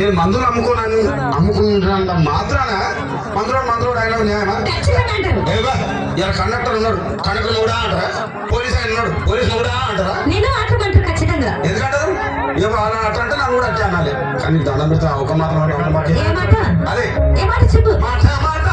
నేను మందులు అమ్ముకుంటున్నంత మాత్రాన మందులోడు ఆయన న్యాయమా? ఏవా ఇలా కండక్టర్ ఉన్నాడు, కండక్టర్ కూడా అంటారా? పోలీస్ ఆయన ఉన్నాడు, పోలీస్ కూడా అంటారా? ఎందుకంటారు? ఏమో అలా అట్లా అంటే నాకు కూడా అట్లా అనాలి. కానీ దండం పెడితే ఒక మాత్రం అదే చెప్పు. మాట మాట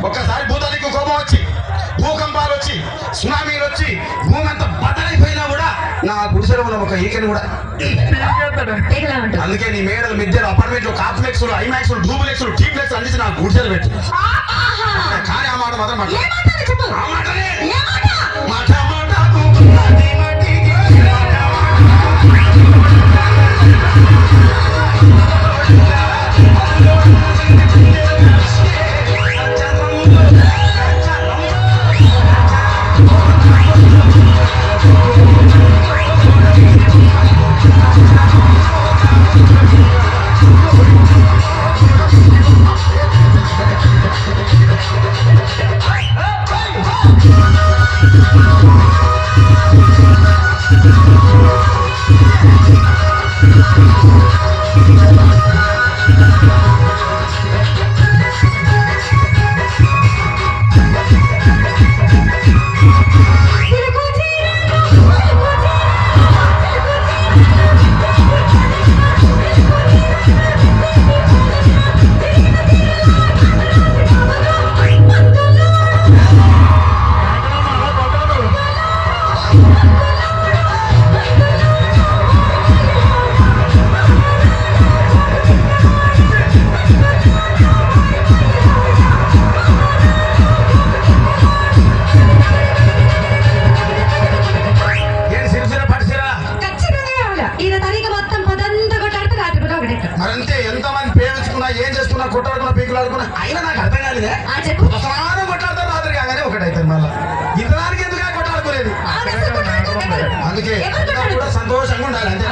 ఒక్కసారి భూతానికి కోపం వచ్చి, భూకంపాలు వచ్చి, సునామీలు వచ్చి, భూమి అంతా బద్దలైపోయినా కూడా నా గుడిసెలో ఉన్న ఒక ఈకని కూడా. అందుకే నీ మేడలు, మిద్దెలు, అపార్ట్మెంట్లు, కాంప్లెక్స్లు, ఐమాక్స్లు, డూప్లెక్స్లు, టీప్లెక్స్లు అందించి నా గుడిసెలు పెట్టు. కానీ ఆ మాట మాత్రం మాట మరంతే. ఎంతమంది పేరుచుకున్నా, ఏం చేసుకున్నా, కొట్టాడుకున్నా, పీకులాడుకున్నా అయినా నాకు అర్థం కాలేదే. సమానం కొట్లాడతారు, రాత్రి కాగానే ఒకటైతారు. మళ్ళీ ఇంతదానికి ఎందుకు కొట్టాడుకునేది? అందుకే కూడా సంతోషంగా ఉండాలి అంతే.